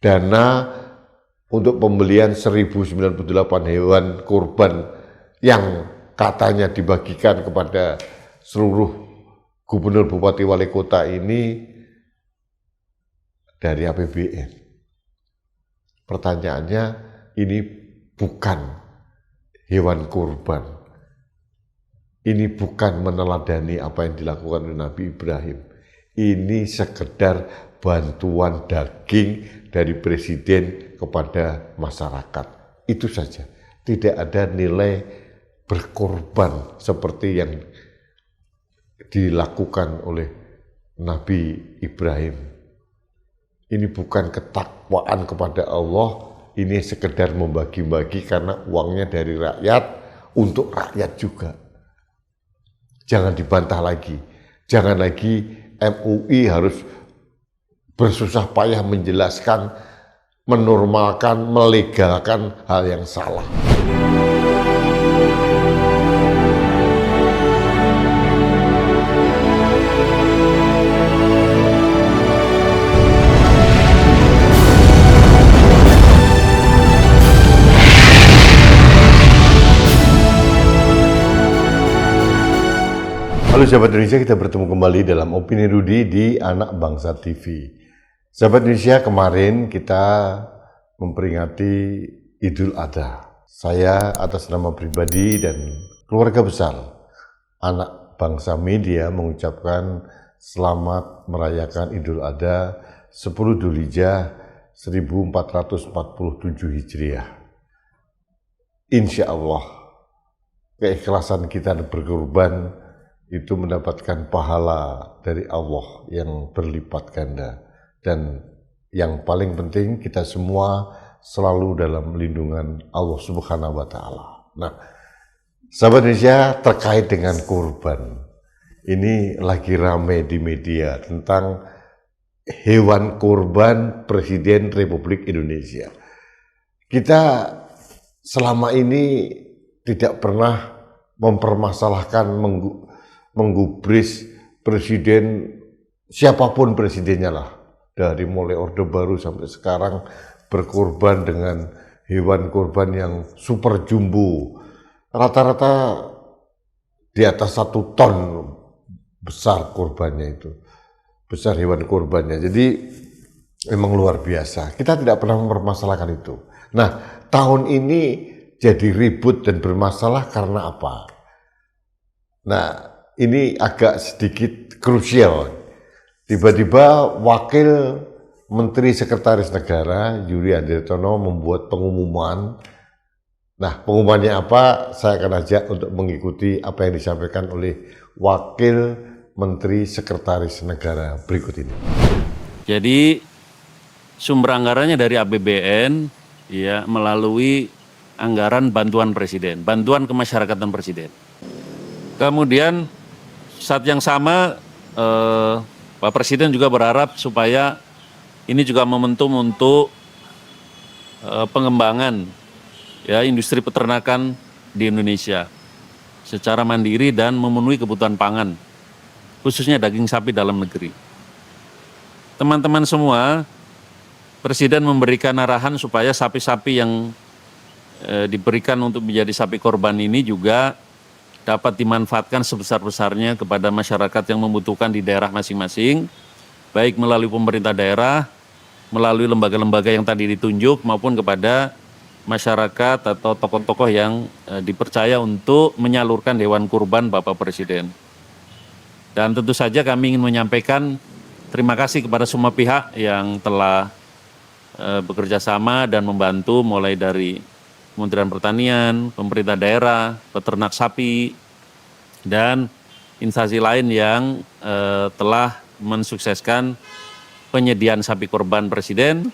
dana untuk pembelian 1098 hewan kurban yang katanya dibagikan kepada seluruh gubernur, bupati, wali kota ini dari APBN. Pertanyaannya, ini bukan hewan kurban. Ini bukan meneladani apa yang dilakukan oleh Nabi Ibrahim. Ini sekedar bantuan daging dari presiden kepada masyarakat. Itu saja. Tidak ada nilai berkorban seperti yang dilakukan oleh Nabi Ibrahim. Ini bukan ketakwaan kepada Allah, ini sekedar membagi-bagi karena uangnya dari rakyat untuk rakyat juga. Jangan dibantah lagi. Jangan lagi MUI harus bersusah payah menjelaskan, menormalkan, melegalkan hal yang salah. Halo sahabat Indonesia, kita bertemu kembali dalam Opini Rudi di Anak Bangsa TV. Sahabat Indonesia, kemarin kita memperingati Idul Adha. Saya atas nama pribadi dan keluarga besar Anak Bangsa Media mengucapkan selamat merayakan Idul Adha 10 Dzulhijjah 1447 Hijriah. Insya Allah, keikhlasan kita berkorban itu mendapatkan pahala dari Allah yang berlipat ganda. Dan yang paling penting, kita semua selalu dalam lindungan Allah Subhanahu wa Ta'ala. Nah, sahabat Indonesia, terkait dengan kurban, ini lagi rame di media tentang hewan kurban Presiden Republik Indonesia. Kita selama ini tidak pernah mempermasalahkan, menggubris presiden, siapapun presidennya lah, dari mulai Orde Baru sampai sekarang berkorban dengan hewan kurban yang super jumbo, rata-rata di atas 1 ton besar kurbannya itu, besar hewan kurbannya. Jadi memang luar biasa. Kita tidak pernah mempermasalahkan itu. Nah, tahun ini jadi ribut dan bermasalah karena apa? Nah, ini agak sedikit krusial. Tiba-tiba Wakil Menteri Sekretaris Negara Yuri Adirtono membuat pengumuman. Nah, pengumumannya apa? Saya akan ajak untuk mengikuti apa yang disampaikan oleh Wakil Menteri Sekretaris Negara berikut ini. Jadi sumber anggarannya dari APBN ya, melalui anggaran bantuan presiden, bantuan kemasyarakatan presiden. Kemudian saat yang sama Pak Presiden juga berharap supaya ini juga momentum untuk pengembangan ya industri peternakan di Indonesia secara mandiri dan memenuhi kebutuhan pangan, khususnya daging sapi dalam negeri. Teman-teman semua, Presiden memberikan arahan supaya sapi-sapi yang diberikan untuk menjadi sapi korban ini juga dapat dimanfaatkan sebesar-besarnya kepada masyarakat yang membutuhkan di daerah masing-masing, baik melalui pemerintah daerah, melalui lembaga-lembaga yang tadi ditunjuk, maupun kepada masyarakat atau tokoh-tokoh yang dipercaya untuk menyalurkan hewan kurban Bapak Presiden. Dan tentu saja kami ingin menyampaikan terima kasih kepada semua pihak yang telah bekerja sama dan membantu, mulai dari Kementerian Pertanian, pemerintah daerah, peternak sapi, dan instansi lain yang telah mensukseskan penyediaan sapi korban Presiden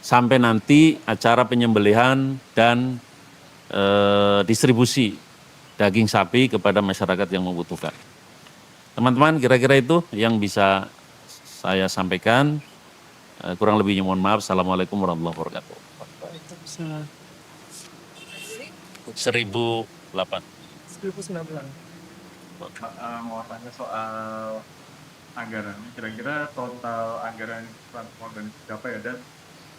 sampai nanti acara penyembelihan dan distribusi daging sapi kepada masyarakat yang membutuhkan. Teman-teman, kira-kira itu yang bisa saya sampaikan. Kurang lebihnya mohon maaf. Assalamualaikum warahmatullahi wabarakatuh. 1008. 1019. Mau tanya soal anggaran, kira-kira total anggaran transport dan berapa ya, dan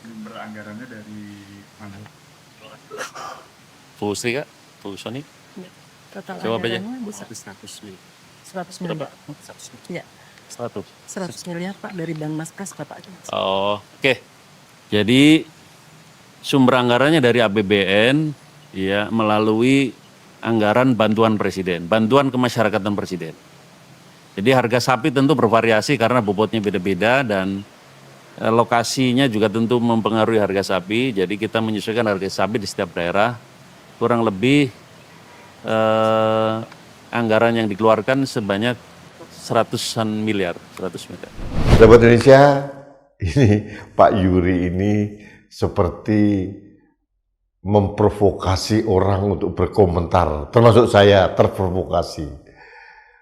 Sumber anggarannya dari mana? Bu Sri Kak, Bu Soni. Ya, total Jawab aja. anggarannya bisa 100 miliar. Ya, 100. 100 miliar Pak dari Bank Maspres Bapak. Oh, oke. Jadi sumber anggarannya dari APBN ya melalui anggaran bantuan presiden, bantuan kemasyarakatan presiden. Jadi harga sapi tentu bervariasi karena bobotnya beda-beda dan lokasinya juga tentu mempengaruhi harga sapi. Jadi kita menyesuaikan harga sapi di setiap daerah. Kurang lebih anggaran yang dikeluarkan sebanyak 100 miliar. Sahabat Indonesia, ini Pak Yuri ini seperti memprovokasi orang untuk berkomentar, termasuk saya terprovokasi.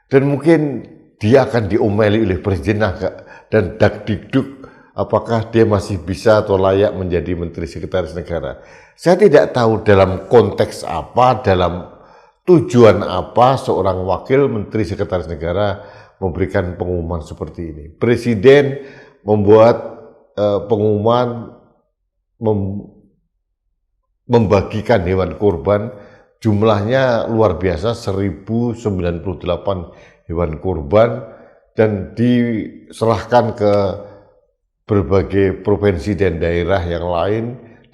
Dan mungkin dia akan diomeli oleh Presiden dan dakdikduk apakah dia masih bisa atau layak menjadi Menteri Sekretaris Negara. Saya tidak tahu dalam konteks apa, dalam tujuan apa seorang wakil Menteri Sekretaris Negara memberikan pengumuman seperti ini. Presiden membuat pengumuman membagikan hewan kurban, jumlahnya luar biasa 1098 hewan kurban dan diserahkan ke berbagai provinsi dan daerah yang lain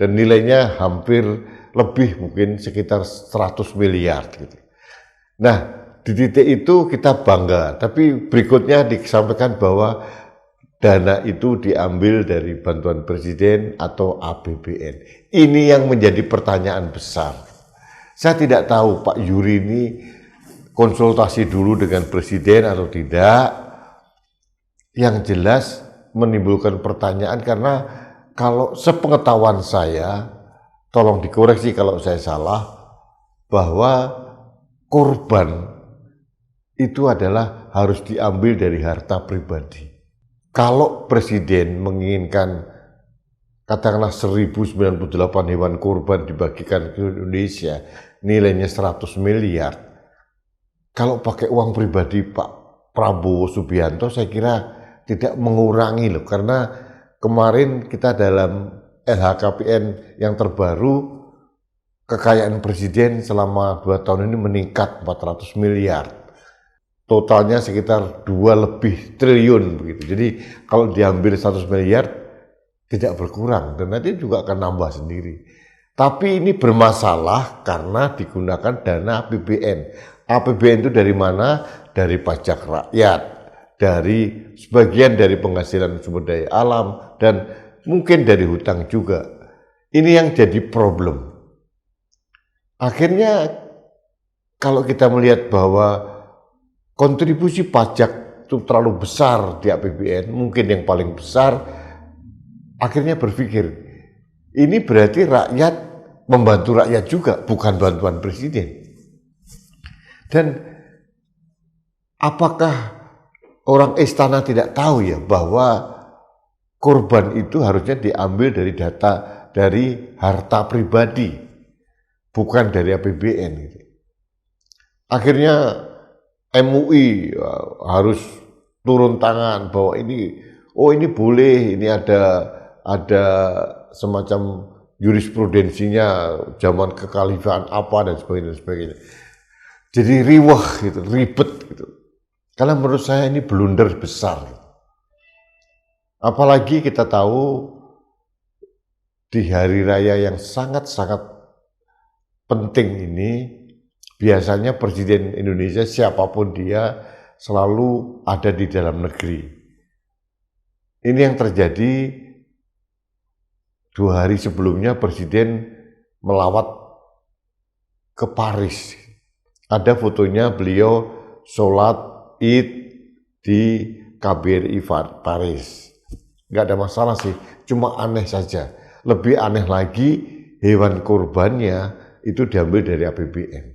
dan nilainya hampir lebih mungkin sekitar 100 miliar gitu. Nah, di titik itu kita bangga, tapi berikutnya disampaikan bahwa dana itu diambil dari bantuan presiden atau APBN. Ini yang menjadi pertanyaan besar. Saya tidak tahu Pak Yuri ini konsultasi dulu dengan presiden atau tidak. Yang jelas menimbulkan pertanyaan karena kalau sepengetahuan saya, tolong dikoreksi kalau saya salah, bahwa korban itu adalah harus diambil dari harta pribadi. Kalau presiden menginginkan katakanlah 1098 hewan kurban dibagikan ke Indonesia, nilainya 100 miliar. Kalau pakai uang pribadi Pak Prabowo Subianto, saya kira tidak mengurangi loh, karena kemarin kita dalam LHKPN yang terbaru, kekayaan presiden selama 2 tahun ini meningkat 400 miliar. Totalnya sekitar 2 triliun begitu. Jadi kalau diambil 100 miliar tidak berkurang dan nanti juga akan nambah sendiri. Tapi ini bermasalah karena digunakan dana APBN. APBN itu dari mana? Dari pajak rakyat, dari sebagian dari penghasilan sumber daya alam dan mungkin dari hutang juga. Ini yang jadi problem. Akhirnya kalau kita melihat bahwa kontribusi pajak itu terlalu besar di APBN, mungkin yang paling besar, akhirnya berpikir, ini berarti rakyat membantu rakyat juga, bukan bantuan presiden. Dan apakah orang istana tidak tahu ya bahwa korban itu harusnya diambil dari dari harta pribadi, bukan dari APBN gitu. Akhirnya MUI harus turun tangan bahwa ini boleh, ini ada semacam jurisprudensinya zaman kekhalifahan apa dan sebagainya. Jadi riwah gitu, ribet gitu. Karena menurut saya ini blunder besar. Apalagi kita tahu di hari raya yang sangat-sangat penting ini, biasanya Presiden Indonesia siapapun dia selalu ada di dalam negeri. Ini yang terjadi 2 hari sebelumnya Presiden melawat ke Paris. Ada fotonya beliau sholat Id di KBRI Paris. Nggak ada masalah sih, cuma aneh saja. Lebih aneh lagi hewan kurbannya itu diambil dari APBN.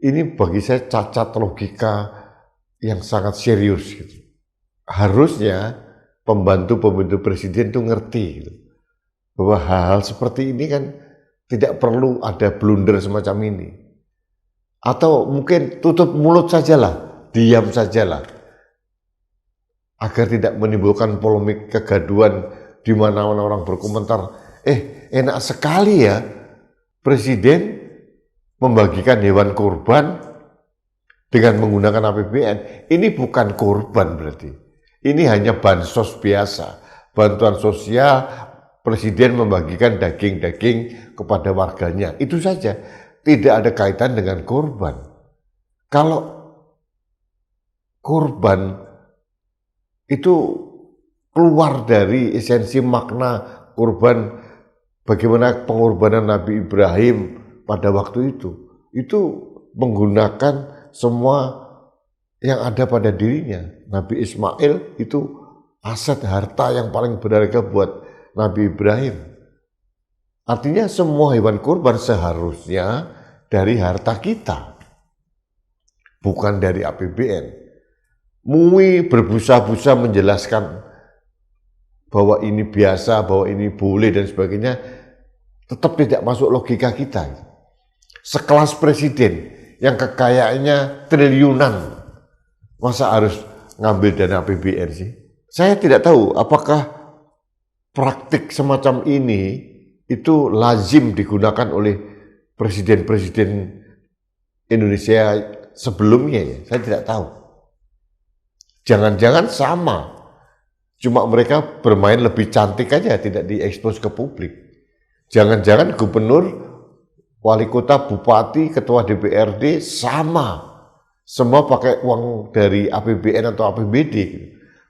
Ini bagi saya cacat logika yang sangat serius gitu. Harusnya pembantu-pembantu presiden itu ngerti gitu, bahwa hal-hal seperti ini kan tidak perlu ada blunder semacam ini. Atau mungkin tutup mulut sajalah, diam sajalah, agar tidak menimbulkan polemik kegaduhan di mana orang berkomentar, Enak sekali ya Presiden membagikan hewan kurban dengan menggunakan APBN. Ini bukan kurban berarti. Ini hanya bansos biasa. Bantuan sosial, Presiden membagikan daging-daging kepada warganya. Itu saja. Tidak ada kaitan dengan kurban. Kalau kurban itu keluar dari esensi makna kurban, bagaimana pengorbanan Nabi Ibrahim pada waktu itu menggunakan semua yang ada pada dirinya. Nabi Ismail itu aset harta yang paling berharga buat Nabi Ibrahim. Artinya semua hewan kurban seharusnya dari harta kita, bukan dari APBN. MUI berbusa-busa menjelaskan bahwa ini biasa, bahwa ini boleh dan sebagainya, tetap tidak masuk logika kita. Sekelas presiden yang kekayaannya triliunan, masa harus ngambil dana APBN sih? Saya tidak tahu apakah praktik semacam ini itu lazim digunakan oleh presiden-presiden Indonesia sebelumnya ya. Saya tidak tahu. Jangan-jangan sama. Cuma mereka bermain lebih cantik aja, tidak diekspos ke publik. Jangan-jangan gubernur, wali kota, bupati, ketua DPRD sama. Semua pakai uang dari APBN atau APBD.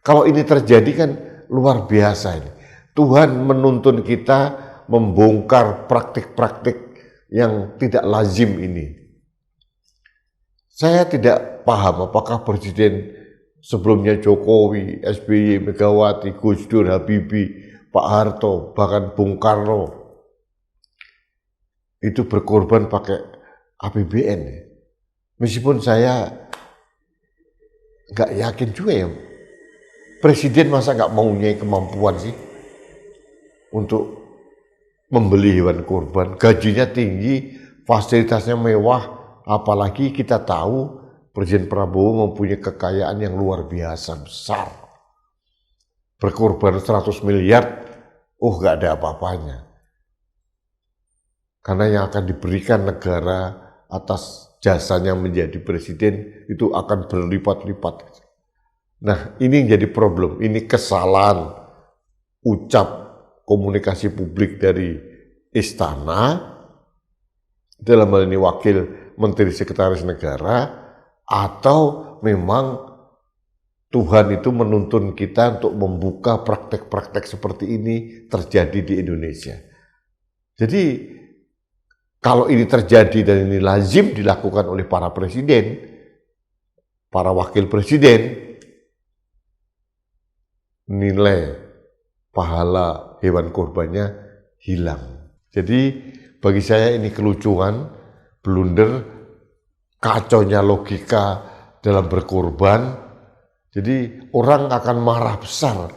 Kalau ini terjadi kan luar biasa ini. Tuhan menuntun kita membongkar praktik-praktik yang tidak lazim ini. Saya tidak paham apakah Presiden sebelumnya Jokowi, SBY, Megawati, Gus Dur, Habibie, Pak Harto, bahkan Bung Karno itu berkorban pakai APBN. Meskipun saya nggak yakin juga ya, Presiden masa nggak punya kemampuan sih untuk membeli hewan kurban, gajinya tinggi, fasilitasnya mewah, apalagi kita tahu Presiden Prabowo mempunyai kekayaan yang luar biasa besar. Berkorban 100 miliar, nggak ada apa-apanya. Karena yang akan diberikan negara atas jasanya menjadi presiden itu akan berlipat-lipat. Nah, ini yang jadi problem, ini kesalahan ucap komunikasi publik dari istana, dalam hal ini wakil menteri sekretaris negara, atau memang Tuhan itu menuntun kita untuk membuka praktek-praktek seperti ini terjadi di Indonesia. Jadi kalau ini terjadi dan ini lazim dilakukan oleh para presiden, para wakil presiden, nilai pahala hewan kurbannya hilang. Jadi bagi saya ini kelucuan, blunder, kacaunya logika dalam berkorban. Jadi orang akan marah besar.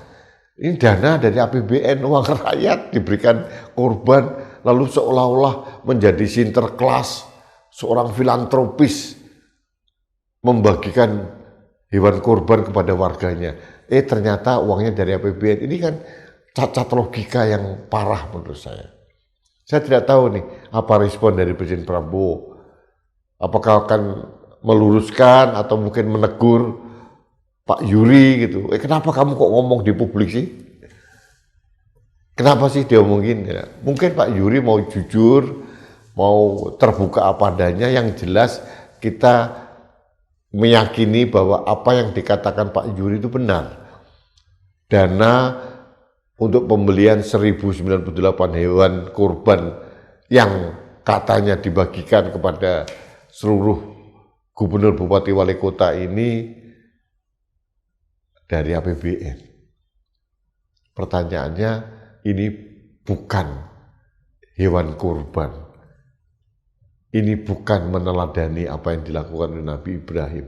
Ini dana dari APBN, uang rakyat diberikan korban, lalu seolah-olah menjadi sinterklas, seorang filantropis membagikan hewan kurban kepada warganya. Ternyata uangnya dari APBN. Ini kan cacat logika yang parah menurut saya. Saya tidak tahu nih apa respon dari Presiden Prabowo. Apakah akan meluruskan atau mungkin menegur Pak Yuri gitu. Kenapa kamu kok ngomong di publik sih? Kenapa sih dia ngomongin? Ya, mungkin Pak Yuri mau jujur, mau terbuka apa adanya. Yang jelas kita meyakini bahwa apa yang dikatakan Pak Yuri itu benar. Dana untuk pembelian 1098 hewan kurban yang katanya dibagikan kepada seluruh gubernur, bupati, wali kota ini dari APBN. Pertanyaannya, ini bukan hewan kurban. Ini bukan meneladani apa yang dilakukan oleh Nabi Ibrahim.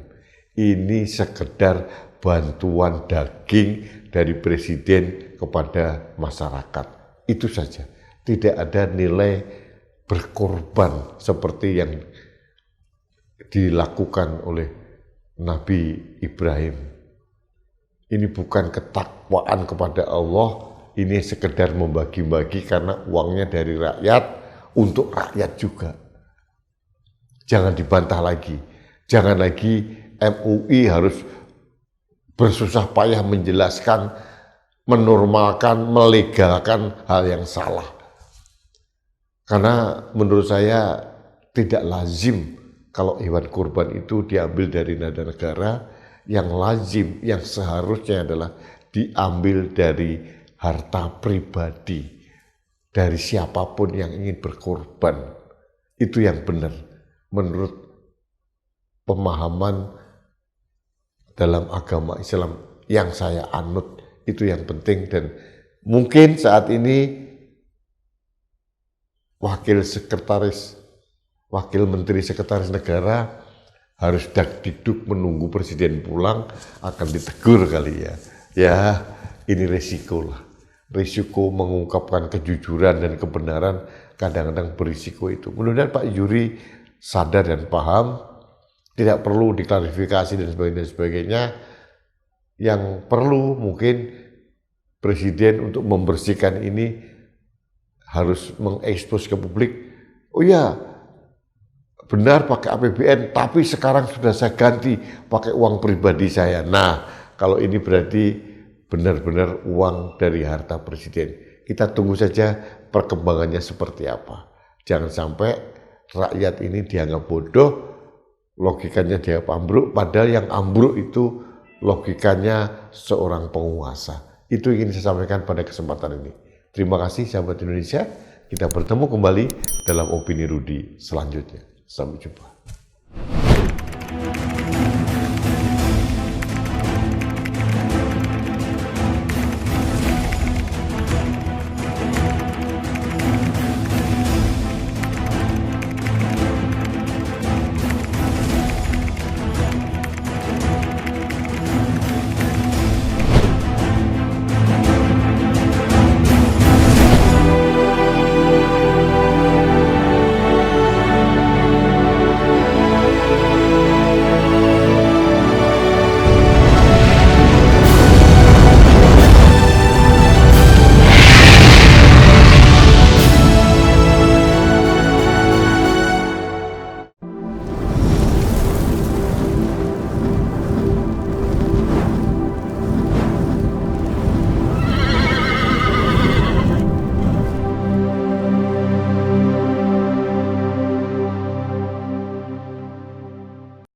Ini sekedar bantuan daging dari presiden kepada masyarakat. Itu saja. Tidak ada nilai berkorban seperti yang dilakukan oleh Nabi Ibrahim. Ini bukan ketakwaan kepada Allah, ini sekedar membagi-bagi karena uangnya dari rakyat untuk rakyat juga. Jangan dibantah lagi. Jangan lagi MUI harus bersusah payah menjelaskan, menormalkan, melegalkan hal yang salah. Karena menurut saya tidak lazim kalau hewan kurban itu diambil dari dana negara. Yang lazim, yang seharusnya adalah diambil dari harta pribadi, dari siapapun yang ingin berkorban. Itu yang benar menurut pemahaman dalam agama Islam yang saya anut. Itu yang penting, dan mungkin saat ini Wakil Menteri Sekretaris Negara harus dak-dikduk menunggu presiden pulang, akan ditegur kali ya. Ya, ini resiko lah. Risiko mengungkapkan kejujuran dan kebenaran kadang-kadang berisiko itu. Mudah-mudahan Pak Yuri sadar dan paham, tidak perlu diklarifikasi dan sebagainya. Yang perlu mungkin presiden untuk membersihkan ini harus mengekspos ke publik. Oh ya, benar pakai APBN, tapi sekarang sudah saya ganti pakai uang pribadi saya. Nah, kalau ini berarti benar-benar uang dari harta presiden. Kita tunggu saja perkembangannya seperti apa. Jangan sampai rakyat ini dianggap bodoh, logikanya dia ambruk, padahal yang ambruk itu logikanya seorang penguasa. Itu yang ingin saya sampaikan pada kesempatan ini. Terima kasih sahabat Indonesia. Kita bertemu kembali dalam Opini Rudi selanjutnya. Sampai jumpa.